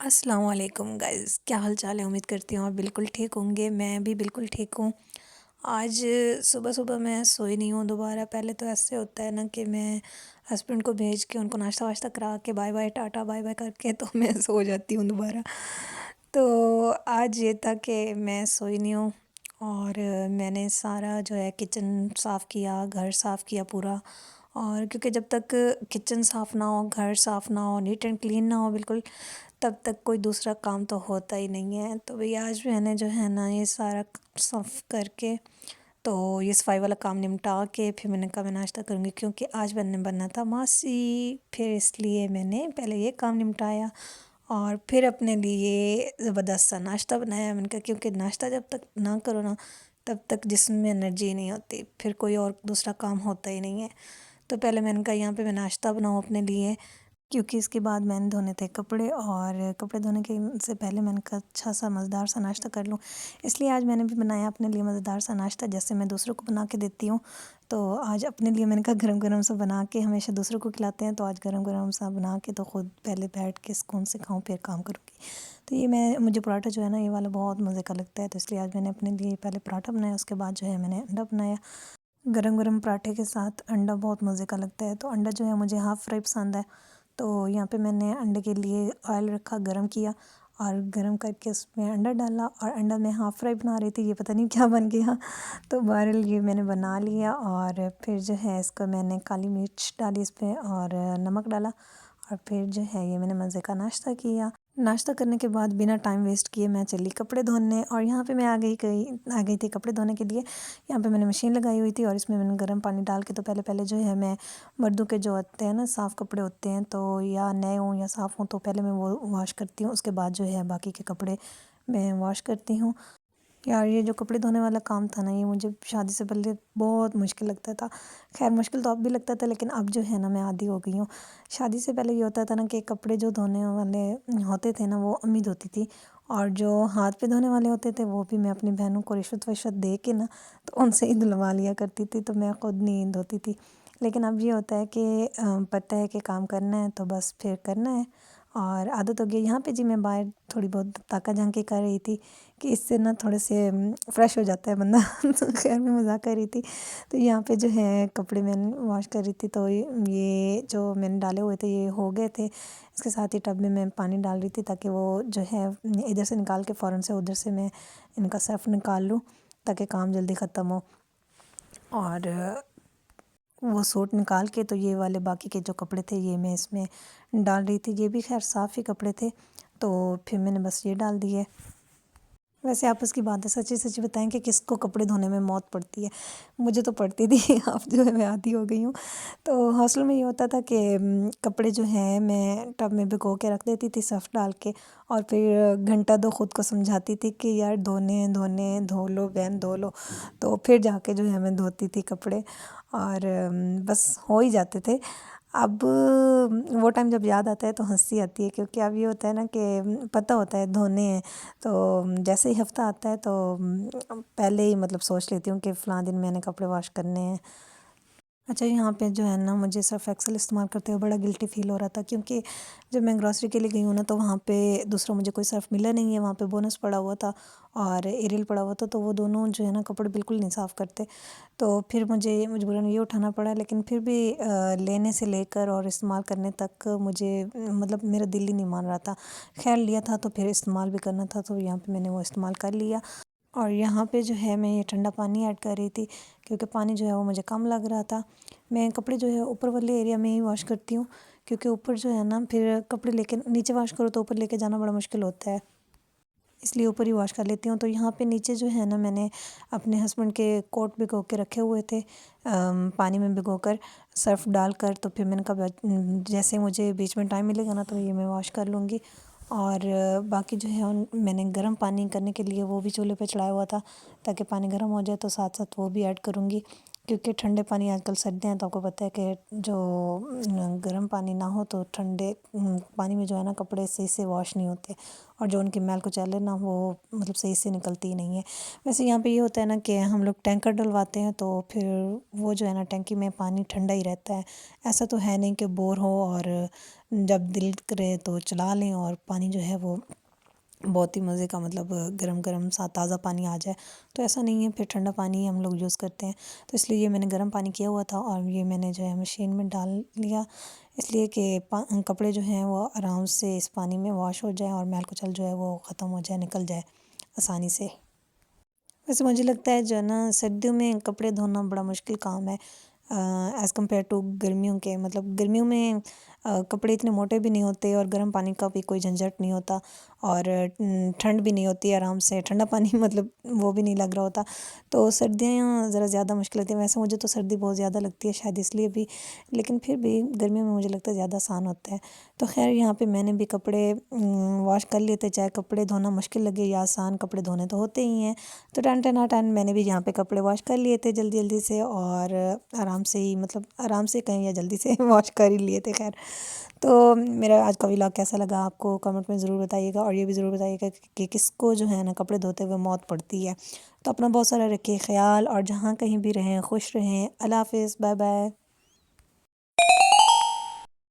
अस्सलाम वालेकुम गाइस, क्या हाल चाल है। उम्मीद करती हूँ आप बिल्कुल ठीक होंगे। मैं भी बिल्कुल ठीक हूँ। आज सुबह सुबह मैं सोई नहीं हूँ दोबारा। पहले तो ऐसे होता है ना कि मैं हस्बैंड को भेज के उनको नाश्ता वाश्ता करा के bye bye tata bye bye करके तो मैं सो जाती हूँ दोबारा। तो आज ये था कि मैं सोई नहीं हूँ और मैंने सारा जो है किचन साफ़ किया, घर साफ़ किया पूरा। और क्योंकि जब तक किचन साफ़ ना हो, घर साफ़ ना हो, नीट एंड क्लीन ना हो बिल्कुल, तब तक कोई दूसरा काम तो होता ही नहीं है। तो भई आज मैंने जो है ना ये सारा साफ़ करके तो ये सफाई वाला काम निपटा के फिर मैंने कहा मैं नाश्ता करूँगी, क्योंकि आज मैंने बनना था मासी। फिर इसलिए मैंने पहले ये काम निपटाया और फिर अपने लिए ज़बरदस्त सा नाश्ता बनाया। मैंने कहा क्योंकि नाश्ता जब तक ना करो ना तब तक जिस्म में एनर्जी नहीं होती, फिर कोई और दूसरा काम होता ही नहीं है। तो पहले मैंने कहा यहाँ पे मैं नाश्ता बनाऊँ अपने लिए, क्योंकि इसके बाद मैंने धोने थे कपड़े और कपड़े धोने के से पहले मैंने कहा अच्छा सा मज़ेदार सा नाश्ता कर लूँ। इसलिए आज मैंने भी बनाया अपने लिए मज़ेदार सा नाश्ता। जैसे मैं दूसरों को बना के देती हूँ, तो आज अपने लिए मैंने कहा गरम गरम सा बना के, हमेशा दूसरों को खिलाते हैं तो आज गरम गरम सा बना के तो ख़ुद पहले बैठ के सुकून से खाऊँ फिर काम करूँगी। तो ये मुझे पराठा जो है ना ये वाला बहुत मज़े का लगता है, तो इसलिए आज मैंने अपने लिए पहले पराठा बनाया, उसके बाद जो है मैंने अंडा बनाया। गरम गरम पराठे के साथ अंडा बहुत मज़े का लगता है। तो अंडा जो है मुझे हाफ़ फ्राई पसंद है। तो यहाँ पे मैंने अंडे के लिए ऑयल रखा, गरम किया और गरम करके उसमें अंडा डाला और अंडा मैं हाफ़ फ्राई बना रही थी, ये पता नहीं क्या बन गया। तो बहरहाल ये मैंने बना लिया और फिर जो है इसको मैंने काली मिर्च डाली इस पे और नमक डाला और फिर जो है ये मैंने मज़े का नाश्ता किया। नाश्ता करने के बाद बिना टाइम वेस्ट किए मैं चली कपड़े धोने, और यहाँ पे मैं आ गई थी कपड़े धोने के लिए। यहाँ पे मैंने मशीन लगाई हुई थी और इसमें मैंने गर्म पानी डाल के तो पहले पहले जो है मैं मर्दों के जो होते हैं ना साफ़ कपड़े होते हैं, तो या नए हों या साफ़ हों तो पहले मैं वो वॉश करती हूँ, उसके बाद जो है बाकी के कपड़े मैं वॉश करती हूँ। यार ये जो कपड़े धोने वाला काम था ना ये मुझे शादी से पहले बहुत मुश्किल लगता था। ख़ैर मुश्किल तो अब भी लगता था, लेकिन अब जो है ना मैं आदी हो गई हूँ। शादी से पहले ये होता था ना कि कपड़े जो धोने वाले होते थे ना वो अम्मी धोती थी, और जो हाथ पे धोने वाले होते थे वो भी मैं अपनी बहनों को रिश्वत विश्वत दे के ना तो उनसे ही धुलवा लिया करती थी, तो मैं ख़ुद नहीं धोती थी। लेकिन अब ये होता है कि पता है कि काम करना है तो बस फिर करना है और आदत हो गई। यहाँ पे जी मैं बाहर थोड़ी बहुत ताका झांकी कर रही थी कि इससे ना थोड़े से फ्रेश हो जाता है बंदा। तो खैर मैं मज़ाक कर रही थी। तो यहाँ पे जो है कपड़े मैंने वॉश कर रही थी, तो ये जो मैंने डाले हुए थे ये हो गए थे। इसके साथ ही टब में मैं पानी डाल रही थी ताकि वो जो है इधर से निकाल के फ़ौरन से उधर से मैं इनका सर्फ़ निकाल लूँ ताकि काम जल्दी ख़त्म हो। और वो सूट निकाल के तो ये वाले बाकी के जो कपड़े थे ये मैं इसमें डाल रही थी। ये भी खैर साफ़ ही कपड़े थे, तो फिर मैंने बस ये डाल दिए। वैसे आपस की बात है, सच्ची सच्ची बताएं कि किसको कपड़े धोने में मौत पड़ती है। मुझे तो पड़ती थी। अब जो है मैं आदी हो गई हूँ। तो हॉस्टल में ये होता था कि कपड़े जो हैं मैं टब में भिगो के रख देती थी सर्फ़ डाल के, और फिर घंटा दो ख़ुद को समझाती थी कि यार धोने हैं धोने हैं, धो लो बहन धो लो। तो फिर जाके जो है मैं धोती थी कपड़े और बस हो ही जाते थे। अब वो टाइम जब याद आता है तो हँसी आती है, क्योंकि अब ये होता है ना कि पता होता है धोने हैं, तो जैसे ही हफ़्ता आता है तो पहले ही मतलब सोच लेती हूँ कि फ़लाँ दिन मैंने कपड़े वॉश करने हैं। अच्छा, यहाँ पे जो है ना मुझे सर्फ़ एक्सेल इस्तेमाल करते हुए बड़ा गिल्टी फ़ील हो रहा था, क्योंकि जब मैं ग्रॉसरी के लिए गई हूँ ना तो वहाँ पे दूसरा मुझे कोई सर्फ़ मिला नहीं है। वहाँ पे बोनस पड़ा हुआ था और एरियल पड़ा हुआ था, तो वो दोनों जो है ना कपड़े बिल्कुल नहीं साफ़ करते। तो फिर मुझे मजबूरन ये उठाना पड़ा, लेकिन फिर भी लेने से लेकर और इस्तेमाल करने तक मुझे मतलब मेरा दिल ही नहीं मान रहा था। ख़ैर लिया था तो फिर इस्तेमाल भी करना था, तो यहाँ पे मैंने वो इस्तेमाल कर लिया। और यहाँ पे जो है मैं ये ठंडा पानी ऐड कर रही थी, क्योंकि पानी जो है वो मुझे कम लग रहा था। मैं कपड़े जो है ऊपर वाले एरिया में ही वॉश करती हूँ, क्योंकि ऊपर जो है ना फिर कपड़े लेके नीचे वॉश करो तो ऊपर लेके जाना बड़ा मुश्किल होता है, इसलिए ऊपर ही वॉश कर लेती हूँ। तो यहाँ पे नीचे जो है ना मैंने अपने हस्बैंड के कोट भिगो के रखे हुए थे पानी में भिगोकर सर्फ़ डालकर। तो फिर मैंने कहा जैसे मुझे बीच में टाइम मिलेगा ना तो ये मैं वॉश कर लूँगी। और बाकी जो है मैंने गर्म पानी करने के लिए वो भी चूल्हे पे चढ़ाया हुआ था, ताकि पानी गर्म हो जाए तो साथ साथ वो भी ऐड करूँगी, क्योंकि ठंडे पानी आजकल सर्दियाँ हैं तो आपको पता है कि जो गर्म पानी ना हो तो ठंडे पानी में जो है ना कपड़े सही से वॉश नहीं होते और जो उनकी मैल कुचैल है ना वो मतलब सही से निकलती ही नहीं है। वैसे यहाँ पे ये होता है ना कि हम लोग टैंकर डलवाते हैं तो फिर वो जो है ना टंकी में पानी ठंडा ही रहता है। ऐसा तो है नहीं कि बोर हो और जब दिल करे तो चला लें और पानी जो है वो बहुत ही मज़े का मतलब गरम गरम सा ताज़ा पानी आ जाए, तो ऐसा नहीं है, फिर ठंडा पानी हम लोग यूज़ करते हैं। तो इसलिए ये मैंने गर्म पानी किया हुआ था और ये मैंने जो है मशीन में डाल लिया, इसलिए कि कपड़े जो हैं वो आराम से इस पानी में वॉश हो जाए और मैल कुचल जो है वो ख़त्म हो जाए, निकल जाए आसानी से। वैसे मुझे लगता है जो है ना सर्दियों में कपड़े धोना बड़ा मुश्किल काम है एज़ कम्पेयर टू गर्मियों के। मतलब गर्मियों में कपड़े इतने मोटे भी नहीं होते और गर्म पानी का भी कोई झंझट नहीं होता और ठंड भी नहीं होती, आराम से ठंडा पानी मतलब वो भी नहीं लग रहा होता। तो सर्दियाँ ज़रा ज़्यादा मुश्किल होती है। वैसे मुझे तो सर्दी बहुत ज़्यादा लगती है शायद इसलिए भी, लेकिन फिर भी गर्मियों में मुझे लगता है ज़्यादा आसान होता है। तो ख़ैर यहाँ पे मैंने भी कपड़े वॉश कर लिए थे, चाहे कपड़े धोना मुश्किल लगे या आसान, कपड़े धोने तो होते ही हैं। तो टन टना टन मैंने भी यहाँ पे कपड़े वॉश कर लिए थे जल्दी जल्दी से और आराम से ही, मतलब आराम से कहीं या जल्दी से वॉश कर ही लिए थे। खैर, तो मेरा आज का व्लॉग कैसा लगा आपको कमेंट में ज़रूर बताइएगा और ये भी ज़रूर बताइएगा कि किसको जो है ना कपड़े धोते हुए मौत पड़ती है। तो अपना बहुत सारा रखिए ख्याल और जहाँ कहीं भी रहें खुश रहें। अल्लाह हाफ़िज़, बाय बाय।